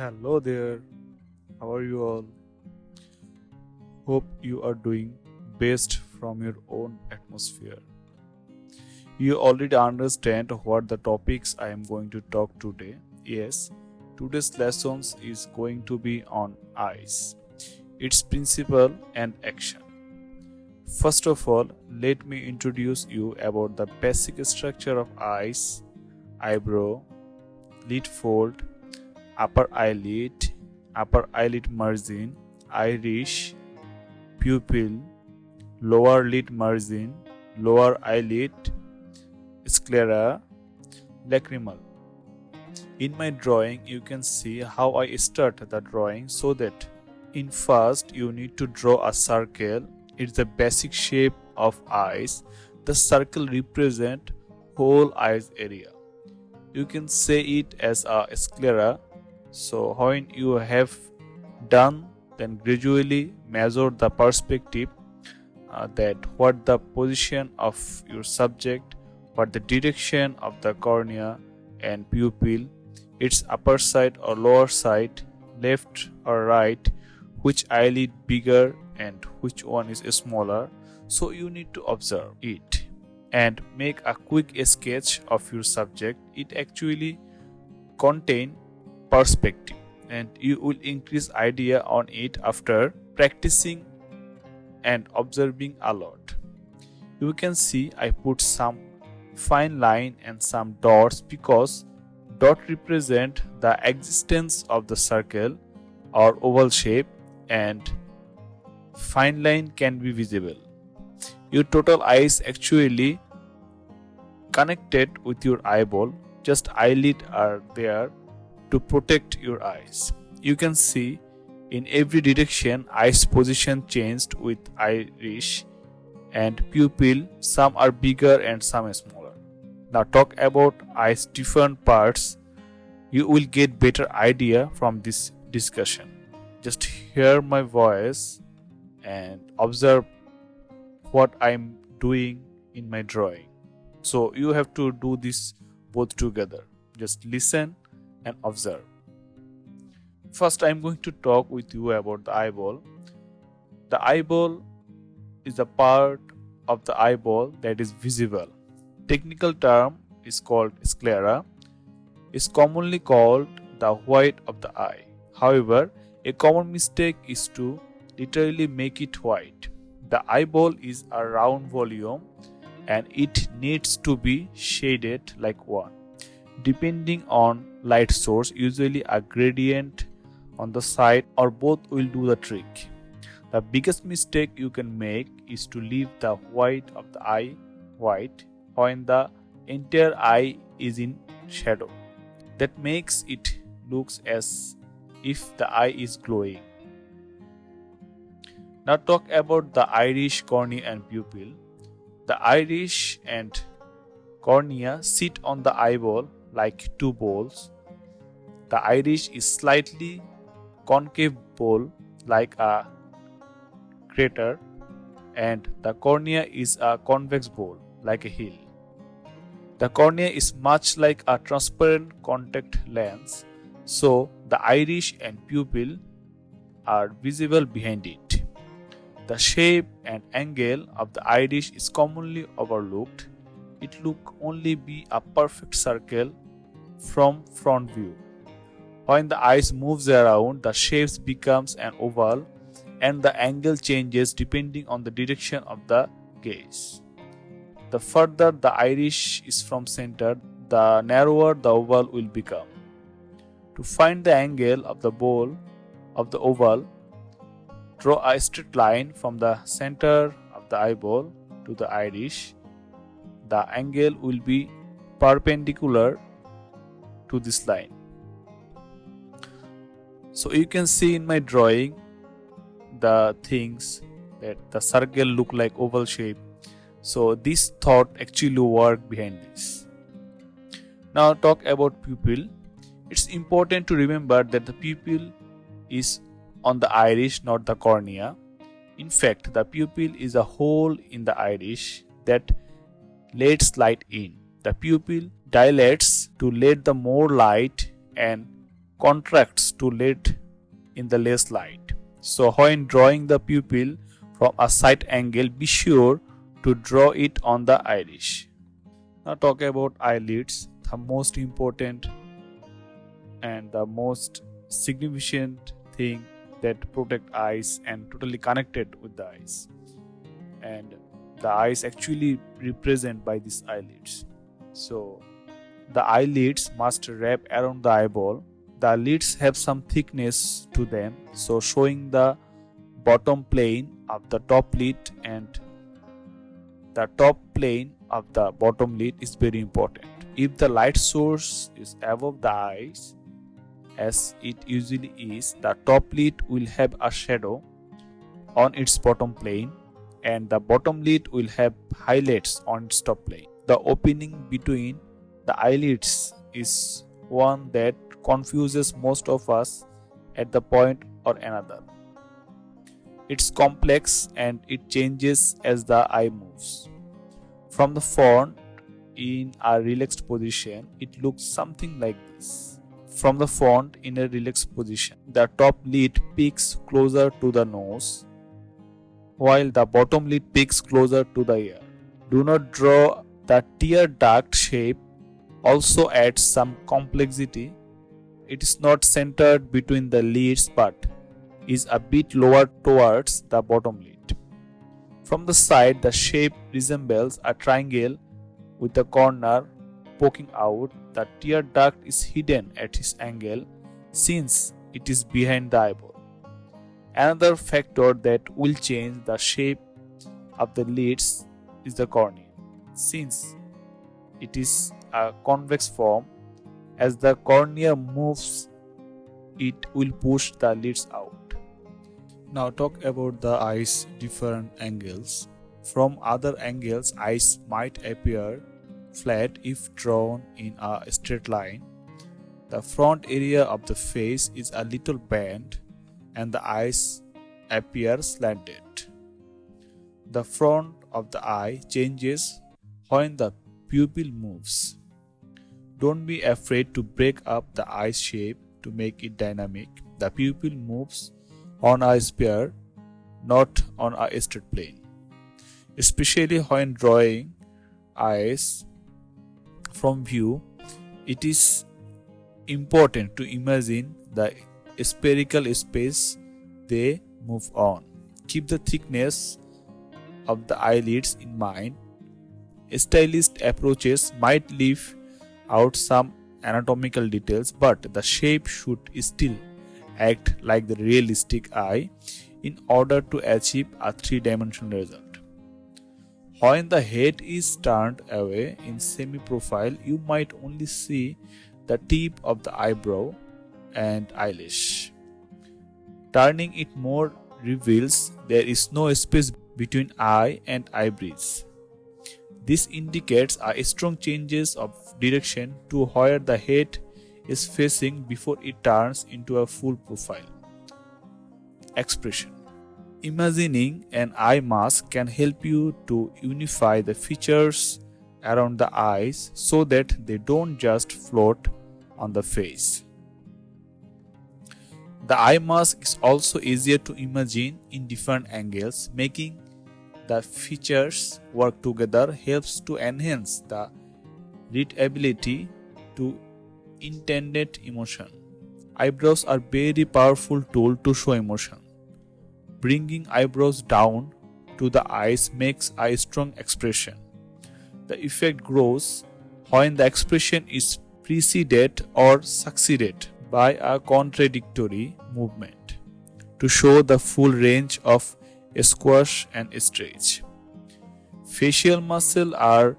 Hello there, how are you all? Hope you are doing best from your own atmosphere. You already understand what the topics I am going to talk today. Yes, today's lessons is going to be on eyes, its principle and action. First of all, let me introduce you about the basic structure of eyes, eyebrow, lid fold, upper eyelid margin, iris, pupil, lower lid margin, lower eyelid, sclera, lacrimal. In my drawing, you can see how I start the drawing so that in first you need to draw a circle. It's the basic shape of eyes. The circle represent whole eyes area. You can say it as a sclera. So when you have done, then gradually measure the perspective, that what the position of your subject, what the direction of the cornea and pupil, its upper side or lower side, left or right, which eyelid bigger and which one is smaller. So you need to observe it and make a quick sketch of your subject. It actually contain perspective and you will increase idea on it after practicing and observing a lot. You can see I put some fine line and some dots because dot represent the existence of the circle or oval shape and fine line can be visible. Your total eyes actually connected with your eyeball, just eyelid are there to protect your eyes. You can see in every direction eyes position changed with iris and pupil, some are bigger and some are smaller. Now talk about eyes different parts. You will get better idea from this discussion. Just hear my voice and observe what I'm doing in my drawing. So you have to do this both together. Just listen and observe. First, I'm going to talk with you about the eyeball. The eyeball is a part of the eyeball that is visible. Technical term is called sclera. Is commonly called the white of the eye. However, a common mistake is to literally make it white. The eyeball is a round volume and it needs to be shaded like one. Depending on light source, usually a gradient on the side or both will do the trick. The biggest mistake you can make is to leave the white of the eye white when the entire eye is in shadow. That makes it looks as if the eye is glowing. Now talk about the iris, cornea and pupil. The iris and cornea sit on the eyeball like two balls. The iris is slightly concave ball like a crater and the cornea is a convex ball like a hill. The cornea is much like a transparent contact lens, so the iris and pupil are visible behind it. The shape and angle of the iris is commonly overlooked. It look only be a perfect circle from front view. When the eyes moves around, the shapes becomes an oval and the angle changes depending on the direction of the gaze. The further the iris is from center, the narrower the oval will become. To find the angle of the ball of the oval, draw a straight line from the center of the eyeball to the iris. The angle will be perpendicular to this line. So you can see in my drawing the things that the circle look like oval shape. So this thought actually work behind this. Now talk about pupil. It's important to remember that the pupil is on the iris, not the cornea. In fact, the pupil is a hole in the iris that lets light in. The pupil dilates to let the more light and contracts to let in the less light. So when drawing the pupil from a side angle, be sure to draw it on the iris. Now talk about eyelids, the most important and the most significant thing that protect eyes and totally connected with the eyes. And the eyes actually represent by these eyelids. So the eyelids must wrap around the eyeball. The lids have some thickness to them, so showing the bottom plane of the top lid and the top plane of the bottom lid is very important. If the light source is above the eyes, as it usually is, the top lid will have a shadow on its bottom plane and the bottom lid will have highlights on its top plane. The opening between the eyelids is one that confuses most of us at the point or another. It's complex and it changes as the eye moves. From the front, in a relaxed position, it looks something like this. From the front, in a relaxed position, the top lid peaks closer to the nose, while the bottom lid peaks closer to the ear. Do not draw the tear duct shape, also adds some complexity. It is not centered between the lids but is a bit lower towards the bottom lid. From the side, the shape resembles a triangle with the corner poking out. The tear duct is hidden at this angle since it is behind the eyeball. Another factor that will change the shape of the lids is the cornea. Since it is a convex form, as the cornea moves, it will push the lids out. Now talk about the eye's different angles. From other angles, eyes might appear flat if drawn in a straight line. The front area of the face is a little bent and the eyes appear slanted. The front of the eye changes when the pupil moves. Don't be afraid to break up the eye shape to make it dynamic. The pupil moves on a sphere, not on a straight plane. Especially when drawing eyes from view, it is important to imagine the spherical space they move on. Keep the thickness of the eyelids in mind. Stylist approaches might leave out some anatomical details, but the shape should still act like the realistic eye in order to achieve a three-dimensional result. When the head is turned away in semi-profile, you might only see the tip of the eyebrow and eyelash. Turning it more reveals there is no space between eye and eyebrows. This indicates a strong changes of direction to where the head is facing before it turns into a full profile. Expression. Imagining an eye mask can help you to unify the features around the eyes so that they don't just float on the face. The eye mask is also easier to imagine in different angles. Making the features work together helps to enhance the readability to intended emotion. Eyebrows are very powerful tool to show emotion. Bringing eyebrows down to the eyes makes a strong expression. The effect grows when the expression is preceded or succeeded by a contradictory movement to show the full range of squash and stretch. Facial muscles are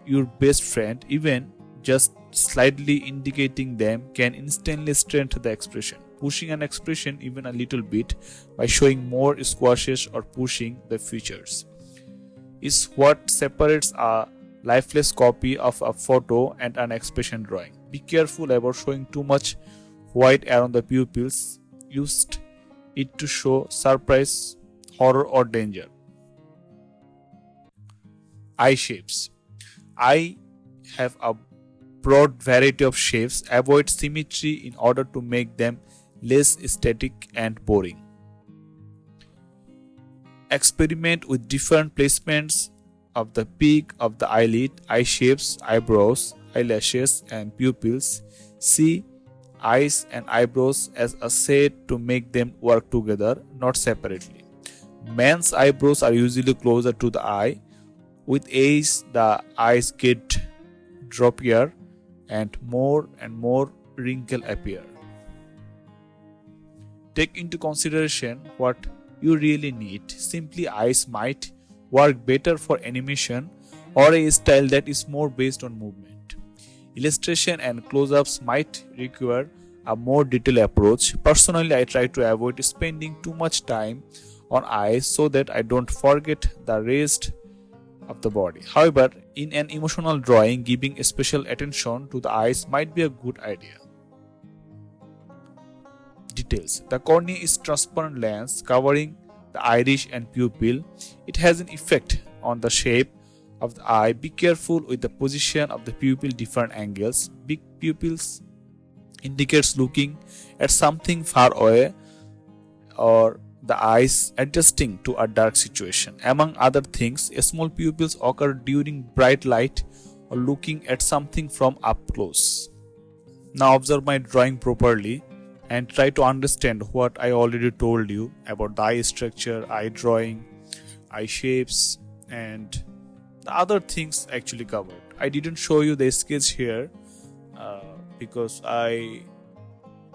your best friend. Even just slightly indicating them can instantly strengthen the expression. Pushing an expression even a little bit by showing more squashes or pushing the features is what separates a lifeless copy of a photo and an expression drawing. Be careful about showing too much white around the pupils. Use it to show surprise, horror or danger. Eye shapes. I have a broad variety of shapes. Avoid symmetry in order to make them less static and boring. Experiment with different placements of the peak of the eyelid, eye shapes, eyebrows, eyelashes, and pupils. See eyes and eyebrows as a set to make them work together, not separately. Men's eyebrows are usually closer to the eye. With age, the eyes get droppier and more wrinkle appear. Take into consideration what you really need. Simply eyes might work better for animation or a style that is more based on movement. Illustration and close-ups might require a more detailed approach. Personally, I try to avoid spending too much time on eyes so that I don't forget the rest of the body. However, in an emotional drawing, giving special attention to the eyes might be a good idea. Details. The cornea is transparent lens covering the iris and pupil. It has an effect on the shape of the eye. Be careful with the position of the pupil different angles. Big pupils indicates looking at something far away or the eyes adjusting to a dark situation. Among other things, small pupils occur during bright light or looking at something from up close. Now observe my drawing properly and try to understand what I already told you about the eye structure, eye drawing, eye shapes, and the other things actually covered. I didn't show you the sketch here because I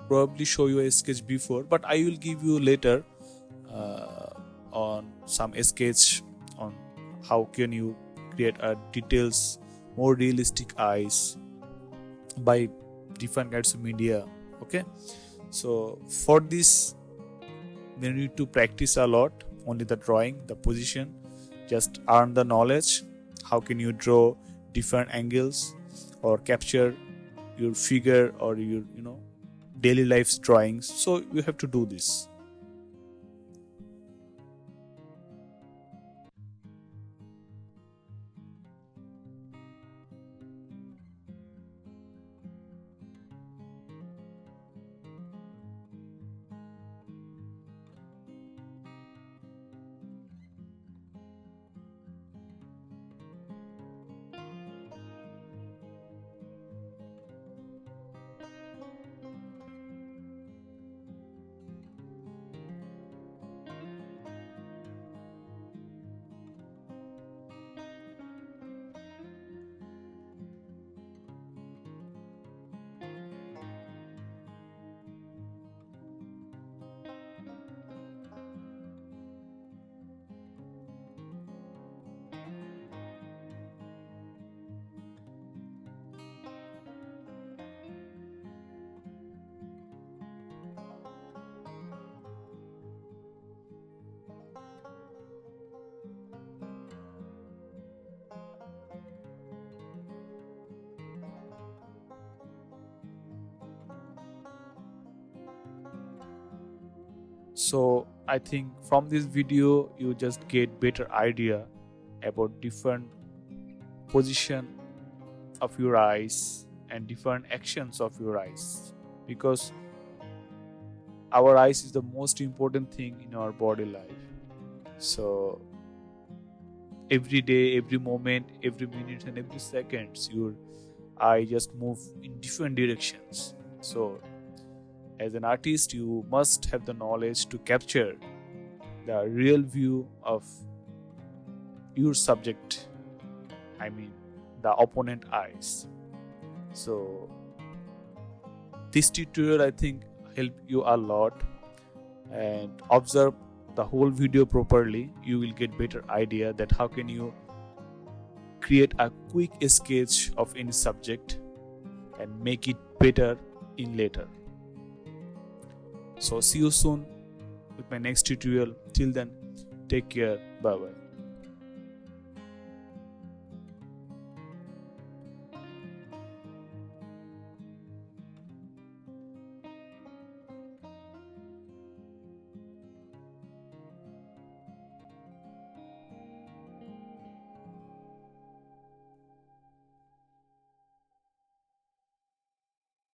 probably show you a sketch before, but I will give you later on some sketch on how can you create a details, more realistic eyes by different kinds of media. Okay, so for this you need to practice a lot. Only the drawing, the position, just earn the knowledge. How can you draw different angles or capture your figure or your daily life's drawings? So you have to do this. So I think from this video you just get better idea about different position of your eyes and different actions of your eyes, because our eyes is the most important thing in our body life. So every day, every moment, every minute and every seconds your eye just move in different directions. So as an artist, you must have the knowledge to capture the real view of your subject, I mean the opponent eyes. So this tutorial I think helped you a lot, and observe the whole video properly. You will get better idea that how can you create a quick sketch of any subject and make it better in later. So see you soon with my next tutorial. Till then, take care. Bye bye.